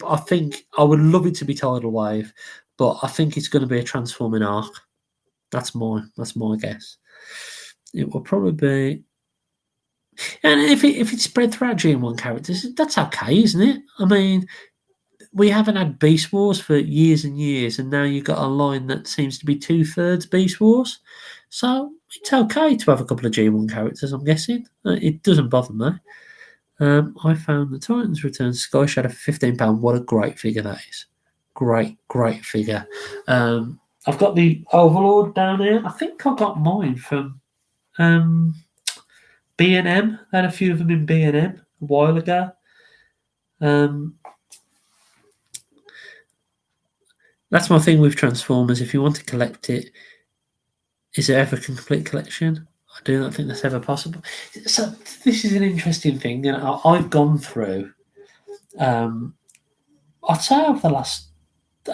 I think I would love it to be Tidal Wave, but I think it's going to be a transforming arc. That's my guess. It will probably be, and if it's spread throughout G1 characters, that's okay, isn't it? I mean, we haven't had Beast Wars for years and years, and now you've got a line that seems to be 2/3 Beast Wars. So it's okay to have a couple of G1 characters, I'm guessing. It doesn't bother me. I found the Titans Return Sky Shadow for £15. What a great figure that is. Great figure. I've got the Overlord down here. I think I got mine from B&M. I had a few of them in B&M a while ago. That's my thing with Transformers. If you want to collect it, is there ever a complete collection? I do not think that's ever possible. So this is an interesting thing, and I've gone through. I'd say over the last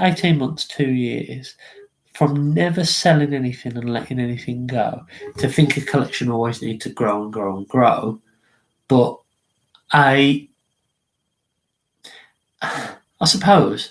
18 months, 2 years, from never selling anything and letting anything go, to think a collection always needs to grow and grow and grow. But I suppose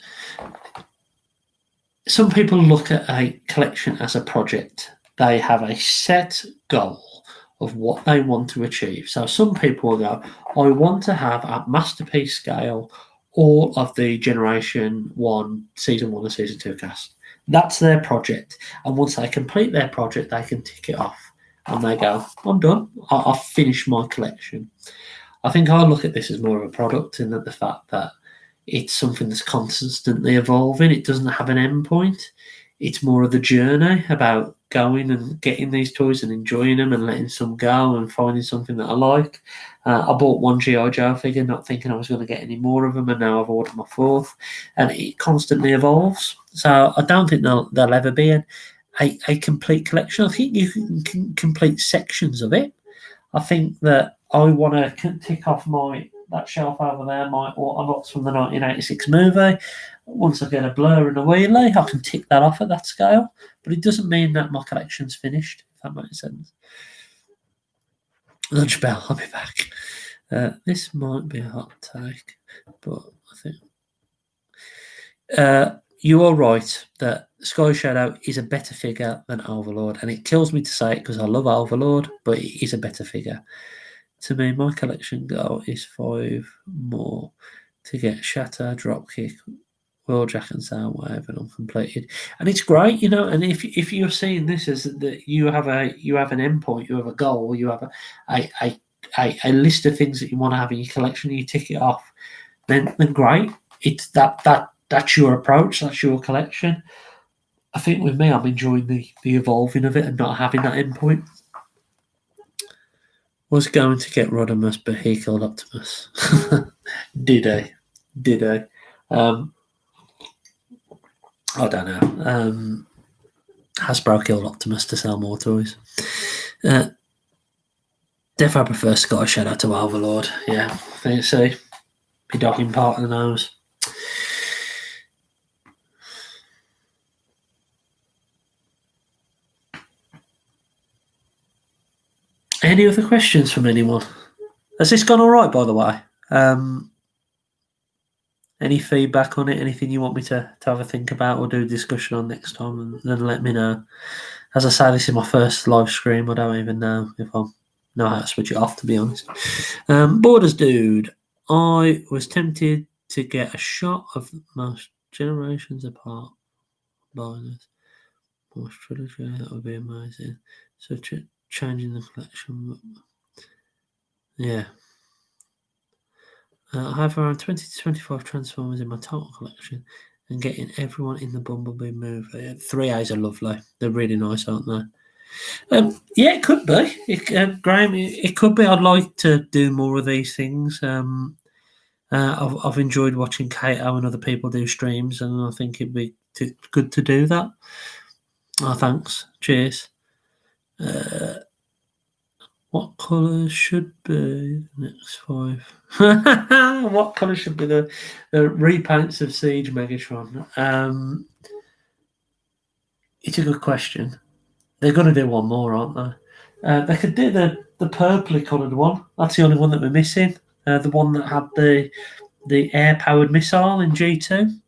some people look at a collection as a project. They have a set goal of what they want to achieve. So some people will go, I want to have at masterpiece scale all of the Generation 1, Season 1 and Season 2 cast. That's their project. And once they complete their project, they can tick it off. And they go, I'm done. I've finished my collection. I think I look at this as more of a product, in that the fact that it's something that's constantly evolving. It doesn't have an end point. It's more of the journey about going and getting these toys and enjoying them and letting some go and finding something that I like. I bought one G.I. Joe figure, not thinking I was going to get any more of them, and now I've ordered my fourth. And it constantly evolves. So I don't think there'll ever be a complete collection. I think you can complete sections of it. I think that I want to tick off that shelf over there, my Autobots from the 1986 movie. Once I get a Blur and a Wheelie, I can tick that off at that scale. But it doesn't mean that my collection's finished, if that makes sense. Lunch bell, I'll be back. This might be a hot take, but I think you are right that Sky Shadow is a better figure than Overlord, and it kills me to say it because I love Overlord, but it is a better figure. To me, my collection goal is 5 more to get Shatter, Dropkick, Wheeljack and Soundwave and uncompleted. And it's great, and if you're seeing this as that you have an endpoint, you have a goal, you have a list of things that you want to have in your collection, and you tick it off, then great. It's that's your approach, that's your collection. I think with me, I'm enjoying the evolving of it and not having that endpoint. Was going to get Rodimus, but he killed Optimus. Did he? I don't know. Hasbro killed Optimus to sell more toys. Definitely I prefer Sky Shadow to Overlord. Yeah, I think so. Be dogging part of the nose. Any other questions from anyone? Has this gone all right, by the way? Any feedback on it? Anything you want me to have a think about or do a discussion on next time? And then let me know. As I say, this is my first live stream. I don't even know if I know how to switch it off, to be honest. Borders Dude. I was tempted to get a shot of most generations apart. Bonus. Most trilogy, that would be amazing. So changing the collection. Yeah. I have around 20 to 25 Transformers in my total collection, and getting everyone in the Bumblebee movie. 3As are lovely. They're really nice, aren't they? Yeah, it could be. Graham, it could be. I'd like to do more of these things. I've enjoyed watching Kato and other people do streams, and I think it'd be good to do that. Oh, thanks. Cheers. What colour should be the next 5? What colour should be the repaints of Siege Megatron? It's a good question. They're going to do one more, aren't they? They could do the purpley coloured one. That's the only one that we're missing. The one that had the air-powered missile in G2.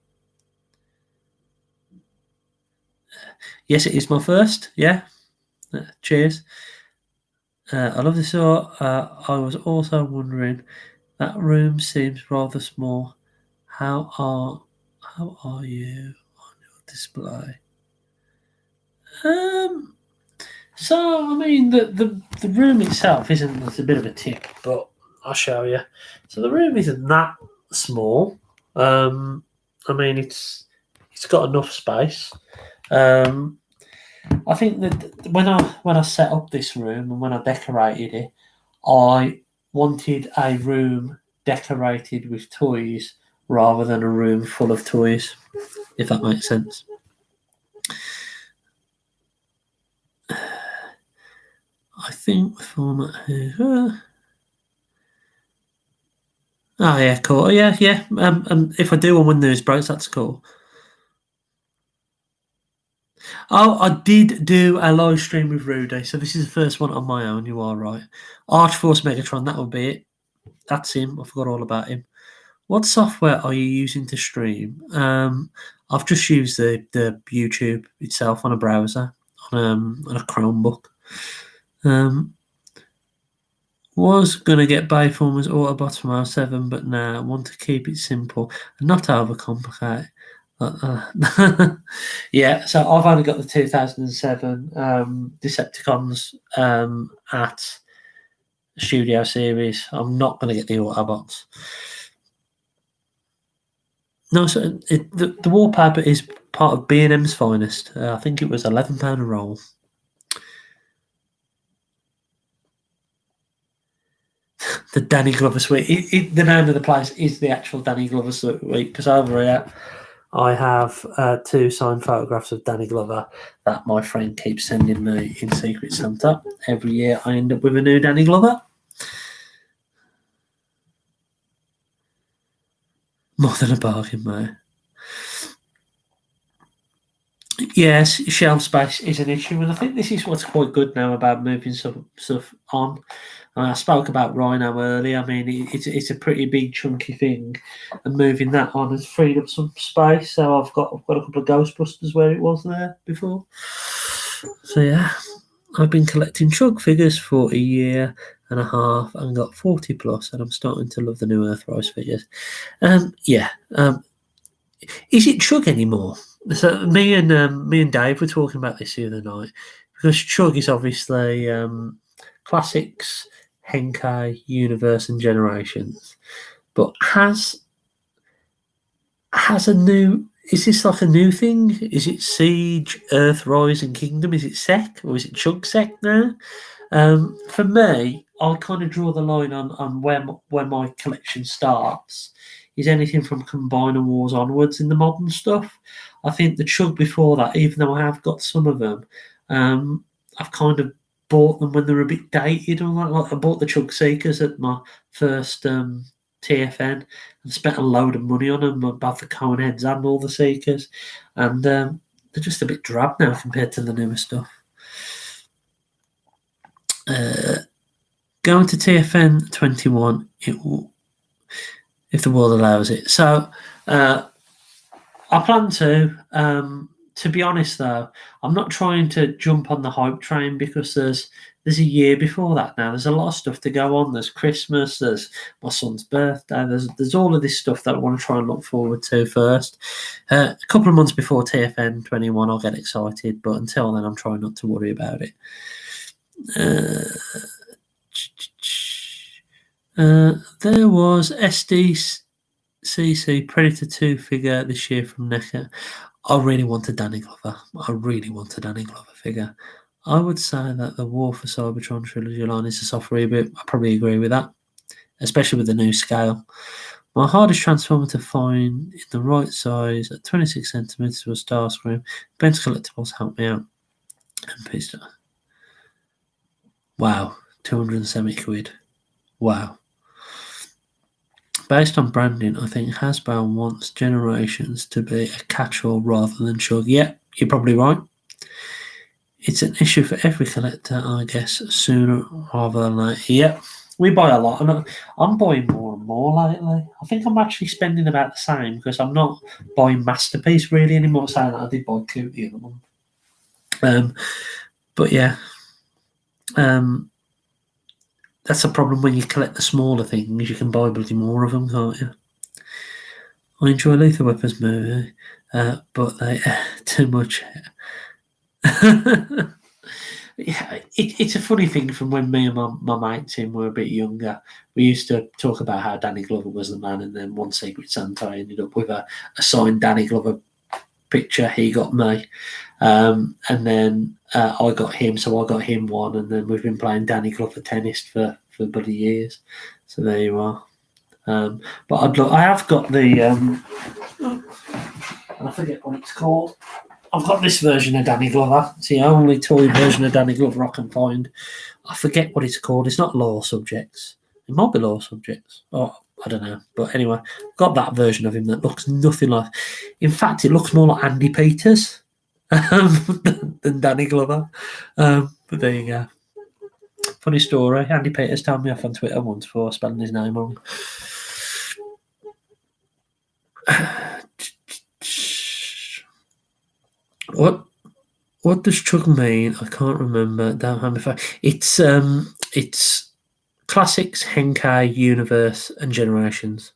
Yes, it is my first. Yeah. Cheers. I love this. I was also wondering, that room seems rather small. How are how are you on your display? Um. So I mean, the room itself isn't. It's a bit of a tip, but I'll show you. So the room isn't that small. I mean, it's got enough space. Um, I think that when I set up this room and when I decorated it, I wanted a room decorated with toys rather than a room full of toys, if that makes sense. I think the format here. Oh yeah, cool. Yeah, yeah. If I do one when news breaks, that's cool. Oh, I did do a live stream with Rudy, so this is the first one on my own. You are right. Archforce Megatron, that would be it. That's him. I forgot all about him. What software are you using to stream? I've just used the YouTube itself on a browser on a Chromebook. Was gonna get Bayformers Autobots from R7, but now I want to keep it simple and not overcomplicate. Yeah, so I've only got the 2007 Decepticons at Studio Series. I'm not going to get the Autobots. No, so the wallpaper is part of B&M's finest. I think it was £11 a roll. The Danny Glover suite. The name of the place is the actual Danny Glover suite, because over here I have two signed photographs of Danny Glover that my friend keeps sending me in Secret Santa. Every year I end up with a new Danny Glover. More than a bargain, mate. Yes, shelf space is an issue, and I think this is what's quite good now about moving some stuff on. I spoke about Rhino earlier. I mean, it's a pretty big chunky thing, and moving that on has freed up some space. So I've got a couple of Ghostbusters where it was there before. So yeah, I've been collecting Chug figures for a year and a half and got 40 plus, and I'm starting to love the new Earthrise figures. Yeah. Is it Chug anymore? So me and Dave were talking about this the other night, because Chug is obviously classics, Henkai, Universe, and Generations. But has a new? Is this like a new thing? Is it Siege, Earthrise, and Kingdom? Is it Sec or is it Chug Sec now? For me, I kind of draw the line on when my collection starts. Is anything from Combiner Wars onwards in the modern stuff. I think the Chug before that, even though I have got some of them, I've kind of bought them when they're a bit dated. Or like I bought the Chug Seekers at my first TFN and spent a load of money on them, both the cone heads and all the Seekers, and they're just a bit drab now compared to the newer stuff. Going to TFN 21, it will, if the world allows it. So I plan to. To be honest, though, I'm not trying to jump on the hype train, because there's a year before that now. There's a lot of stuff to go on. There's Christmas. There's my son's birthday. There's all of this stuff that I want to try and look forward to first. A couple of months before TFN 21, I'll get excited, but until then, I'm trying not to worry about it. There was SDCC Predator 2 figure this year from NECA. I really want a Danny Glover. I really want a Danny Glover figure. I would say that the War for Cybertron trilogy line is a soft reboot. I probably agree with that, especially with the new scale. My hardest transformer to find in the right size at 26 centimeters to a Starscream. Ben's Collectibles help me out. And peace. Wow, 270 quid. Wow. Based on branding, I think Hasbro wants Generations to be a catch-all rather than Chug. Yeah, you're probably right. It's an issue for every collector, I guess, sooner rather than later. Yeah, we buy a lot, and I'm buying more and more lately. I think I'm actually spending about the same, because I'm not buying Masterpiece really anymore. Saying that I did buy Coot the other month. But yeah, that's a problem when you collect the smaller things. You can buy bloody more of them, can't you? I enjoy Lethal Weapons movie, but they too much. Yeah, it's a funny thing from when me and my mate Tim were a bit younger. We used to talk about how Danny Glover was the man, and then one Secret Santa I ended up with a signed Danny Glover picture. He got me, and then I got him, so I got him one, and then we've been playing Danny Glover tennis for bloody years. So there you are. But I have got the I forget what it's called. I've got this version of Danny Glover. It's the only toy version of Danny Glover I can find. I forget what it's called. It's not Law Subjects. It might be Law Subjects. Oh, I don't know. But anyway, got that version of him that looks nothing like. In fact, it looks more like Andy Peters than Danny Glover. But there you go. Funny story. Andy Peters told me off on Twitter once for spelling his name wrong. What does chug mean? I can't remember. Damn, how many it's classics, Henkai, Universe, and Generations.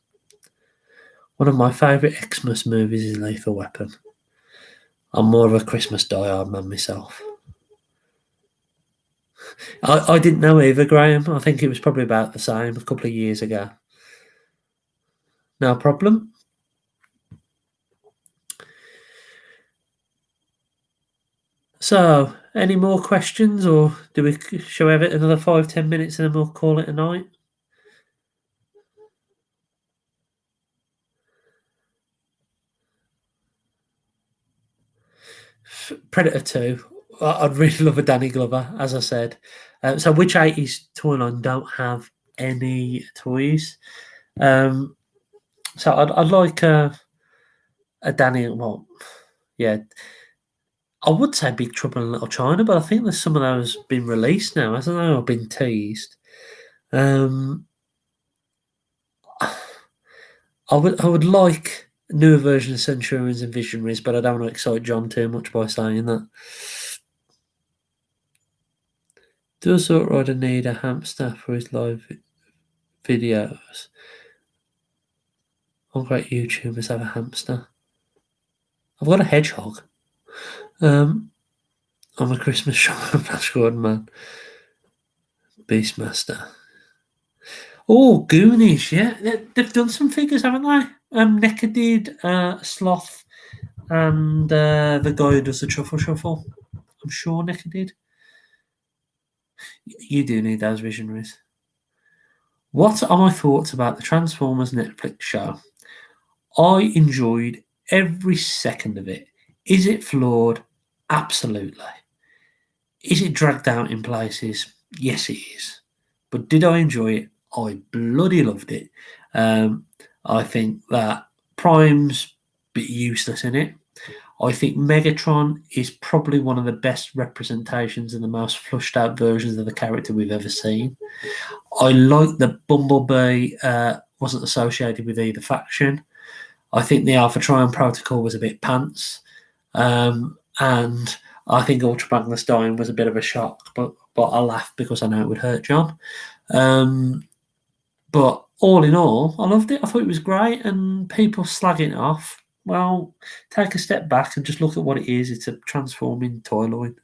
One of my favourite Xmas movies is Lethal Weapon. I'm more of a Christmas die-hard man myself. I didn't know either, Graham. I think it was probably about the same a couple of years ago. No problem. So, any more questions, or shall we have it another 5-10 minutes and then we'll call it a night? Predator 2. I'd really love a Danny Glover, as I said. So, which 80s toy line don't have any toys? So, I'd like a Danny. Well, yeah. I would say Big Trouble in Little China, but I think there's some of those been released now, hasn't there, or been teased. I would like a newer version of Centurions and Visionaries, but I don't want to excite John too much by saying that. Does Xortrider need a hamster for his live videos? All great YouTubers have a hamster. I've got a hedgehog. I'm a Christmas shopper, Flash Gordon man. Beastmaster. Oh, Goonies, yeah. They've done some figures, haven't they? Nekadid, Sloth, and the guy who does the Truffle Shuffle. I'm sure Nekadid. You do need those visionaries. What are my thoughts about the Transformers Netflix show? I enjoyed every second of it. Is it flawed? Absolutely. Is it dragged out in places? Yes, it is. But did I enjoy it? I bloody loved it. I think that Prime's a bit useless in it. I think Megatron is probably one of the best representations and the most flushed out versions of the character we've ever seen. I like that Bumblebee wasn't associated with either faction. I think the Alpha Trion Protocol was a bit pants. And I think Ultra Magnus dying was a bit of a shock, but I laughed because I know it would hurt John. But all in all, I loved it. I thought it was great, and people slagging it off. Well, take a step back and just look at what it is. It's a transforming toy line.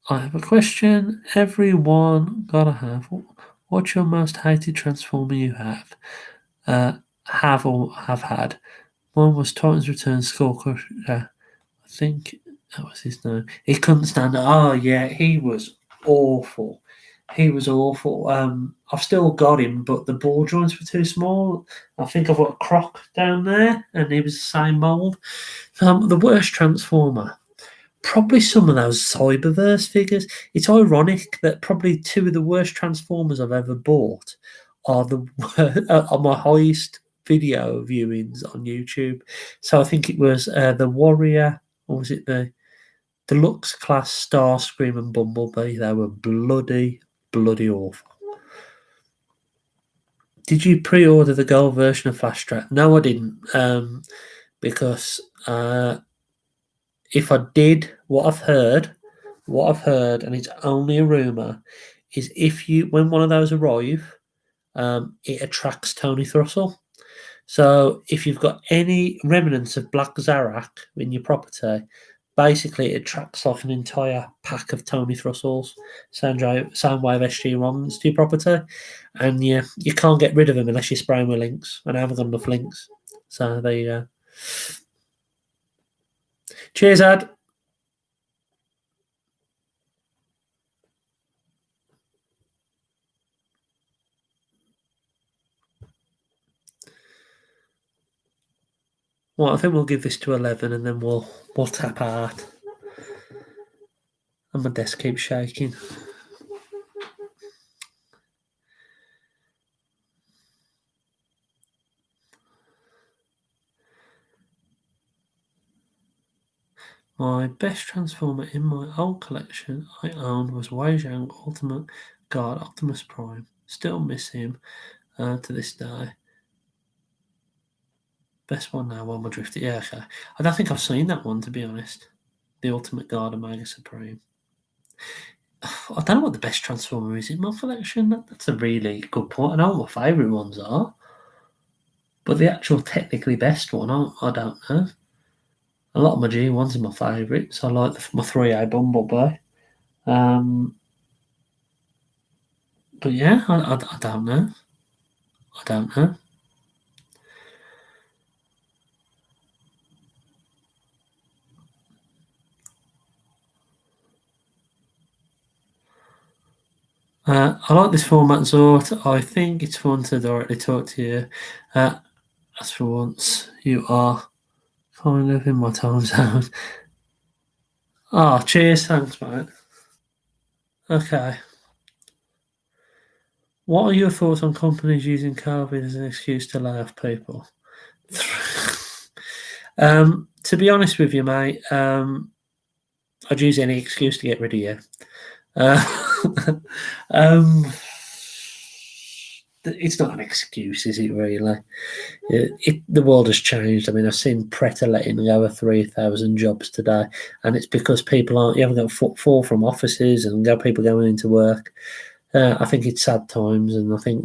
I have a question. Everyone gotta have. What's your most hated Transformer you have? Have or have had? One was Titans Return Skullcrusher. I think that was his name. He couldn't stand it. Oh yeah, he was awful. He was awful. I've still got him, but the ball joints were too small. I think I've got a croc down there, and he was the same mould. The worst Transformer. Probably some of those Cyberverse figures. It's ironic that probably two of the worst Transformers I've ever bought are are my highest video viewings on YouTube. So I think it was the Warrior, or was it the Deluxe Class Starscream and Bumblebee? They were bloody awful. Did you pre-order the gold version of Flash Track? No, I didn't. because if I did, what I've heard, and it's only a rumor, is when one of those arrive, it attracts Tony Thrussell. So if you've got any remnants of Black Zarak in your property, basically it attracts like an entire pack of Tony Thrussells, Soundwave SG ROMs to your property, and you can't get rid of them unless you spray them with links, and I haven't got enough links. So there you go. Cheers, Ad. Well, I think we'll give this to 11 and then we'll tap out. And my desk keeps shaking. My best Transformer in my old collection I owned was Wei Zhang Ultimate Guard Optimus Prime. Still miss him to this day. Best one now, One More Drifter. Yeah, okay. I don't think I've seen that one, to be honest. The Ultimate Guard Omega Supreme. I don't know what the best Transformer is in my collection. That's a really good point. I know what my favourite ones are. But the actual technically best one, I don't know. A lot of my G1s are my favourites. I like my 3A Bumblebee. But yeah, I don't know. I don't know. I like this format, Zort. I think it's fun to directly talk to you. As for once, you are kind of in my time zone. Oh, cheers. Thanks, mate. Okay. What are your thoughts on companies using COVID as an excuse to lay off people? To be honest with you, mate, I'd use any excuse to get rid of you. It's not an excuse, is it really? The world has changed. I mean, I've seen Preta letting go of 3,000 jobs today, and it's because you haven't got footfall from offices and people going into work. I think it's sad times, and I think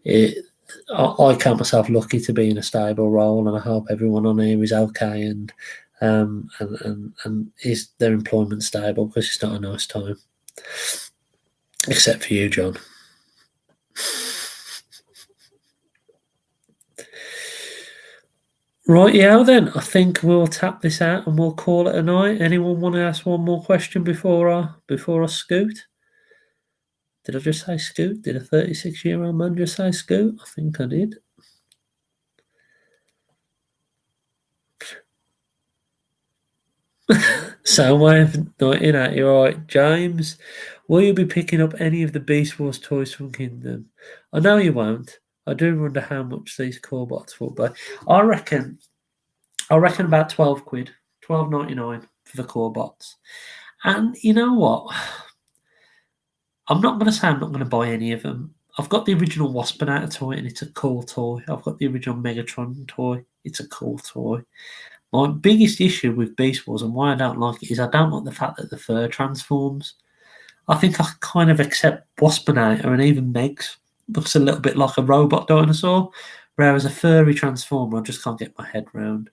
I count myself lucky to be in a stable role, and I hope everyone on here is okay and is their employment stable, because it's not a nice time, except for you, John. Right, yeah, then I think we'll tap this out and we'll call it a night. Anyone want to ask one more question before I scoot? Did I just say scoot? Did a 36-year-old man just say scoot? I think I did. Soundwave 1980, right. James, will you be picking up any of the Beast Wars toys from Kingdom? I know you won't. I do wonder how much these core bots will buy. I reckon about 12 quid, 12.99 for the core bots. And you know what? I'm not going to say I'm not going to buy any of them. I've got the original Waspinator toy, and it's a cool toy. I've got the original Megatron toy. It's a cool toy. My biggest issue with Beast Wars, and why I don't like it, is I don't like the fact that the fur transforms. I think I kind of accept Waspinator and even Megs looks a little bit like a robot dinosaur, whereas a furry transformer I just can't get my head round.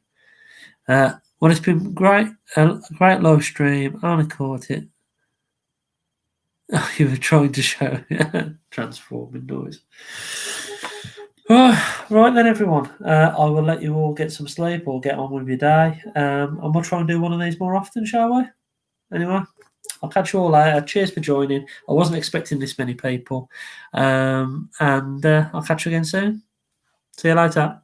Well, it's been great, a great live stream. I only caught it. You were trying to show transforming noise. Right then, everyone. I will let you all get some sleep or get on with your day. And we'll try and do one of these more often, shall we? Anyway, I'll catch you all later. Cheers for joining. I wasn't expecting this many people. And I'll catch you again soon. See you later.